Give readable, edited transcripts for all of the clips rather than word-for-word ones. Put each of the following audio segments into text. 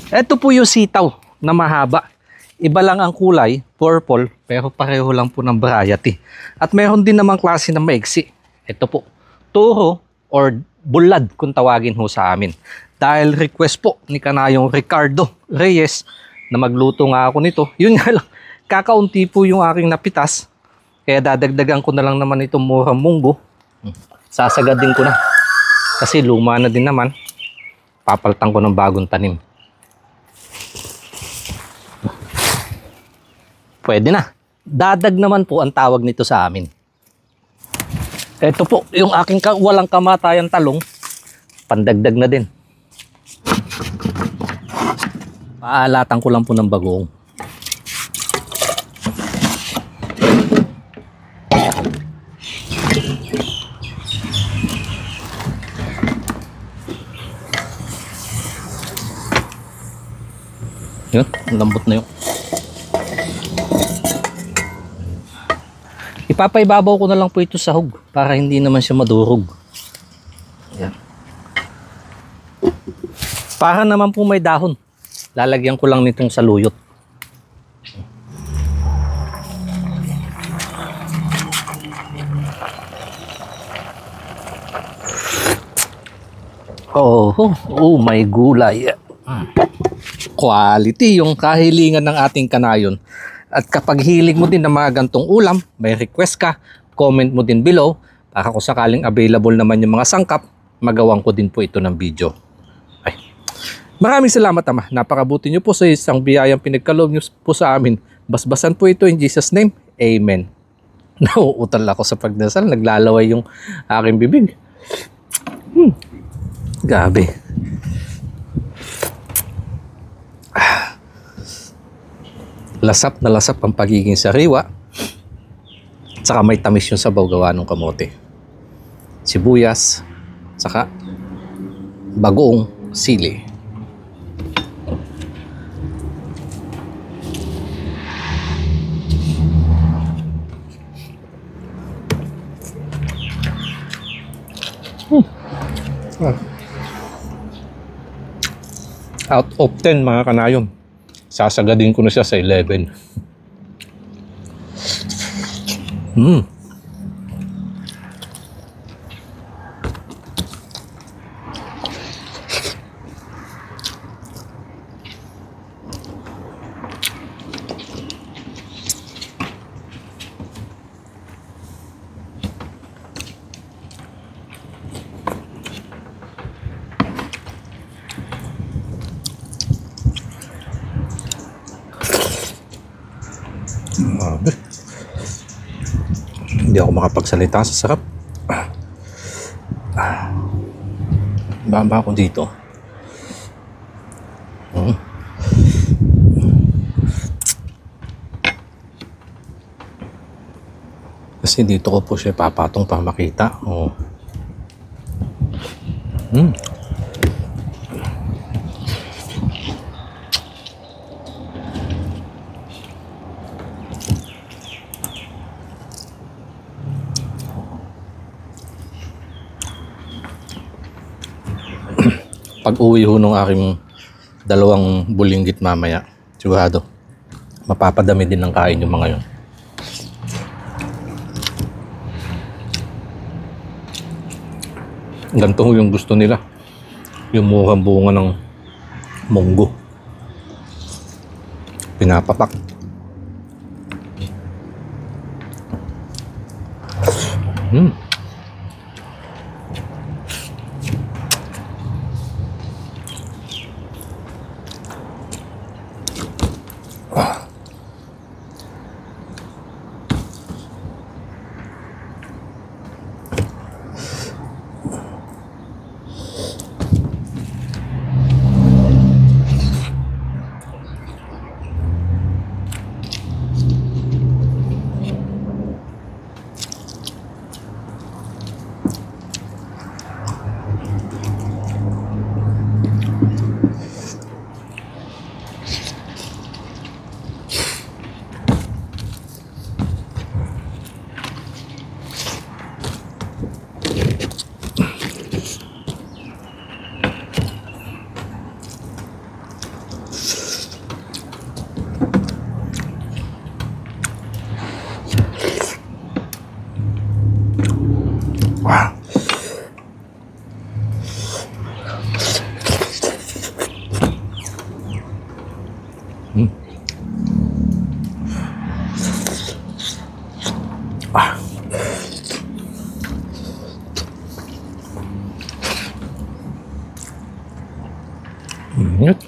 Ito po yung sitaw na mahaba. Iba lang ang kulay, purple, pero pareho lang po ng variety. At mayroon din namang klase na maiksi. Ito po, turo or bulad kung tawagin ho sa amin. Dahil request po ni Kanayong Ricardo Reyes na magluto nga ako nito. Yun nga lang, kakaunti po yung aking napitas. Kaya dadagdagan ko na lang naman itong murang munggo. Sasagadin ko na. Kasi luma na din naman. Papaltan ko ng bagong tanim. Pwede na. Dadag naman po ang tawag nito sa amin. Ito po, yung aking walang kamatayan talong, pandagdag na din. Paalatan ko lang po ng bagoong. Yun, lambot na yun. Ipapaibabaw ko na lang po ito sa hog para hindi naman siya madurog. Ayan. Para naman po may dahon. Lalagyan ko lang nitong saluyot. Oh my gulay. Quality yung kahilingan ng ating kanayon. At kapag hilig mo din ng mga gantong ulam, may request ka, comment mo din below para kung sakaling available naman yung mga sangkap, magawan ko din po ito ng video. Ay. Maraming salamat Ama. Napakabuti nyo po sa isang biyayang pinagkaloob nyo po sa amin. Basbasan po ito in Jesus' name. Amen. Nauutal ako sa pagdasal. Naglalaway yung aking bibig. Gabi. Lasap na lasap ang pagiging sariwa. Saka may tamis yung sabaw gawa ng kamote. Sibuyas. Saka bagoong sili. Out of 10 mga kanayon. Sasagadin ko na siya sa 11. Hindi ako makapagsalita sa sarap. Baba ako dito. Kasi dito ko po siya papatong para makita. Pag uwi ho nung aking dalawang bulinggit mamaya, sigurado mapapadami din ng kain yung mga yun. Ganito ho yung gusto nila, yung murang bunga ng munggo, pinapapak. Ah. Ingat.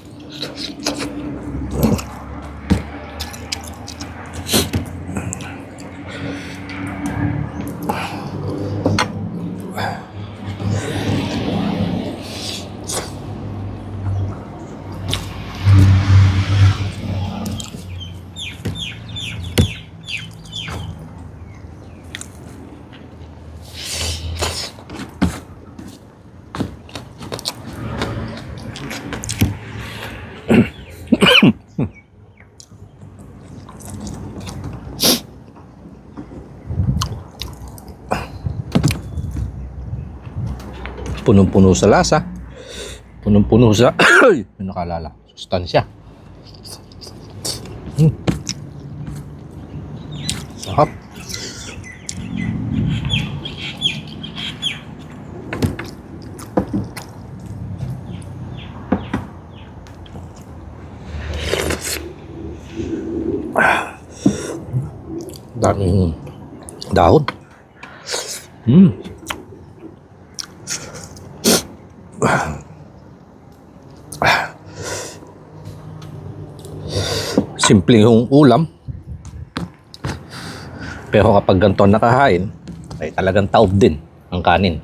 Punong-puno sa lasa, punong-puno sa yung nakalala, sustansya. Sarap. Daming dahon. Simple yung ulam. Pero kapag ganito nakahain, ay talagang taob din ang kanin.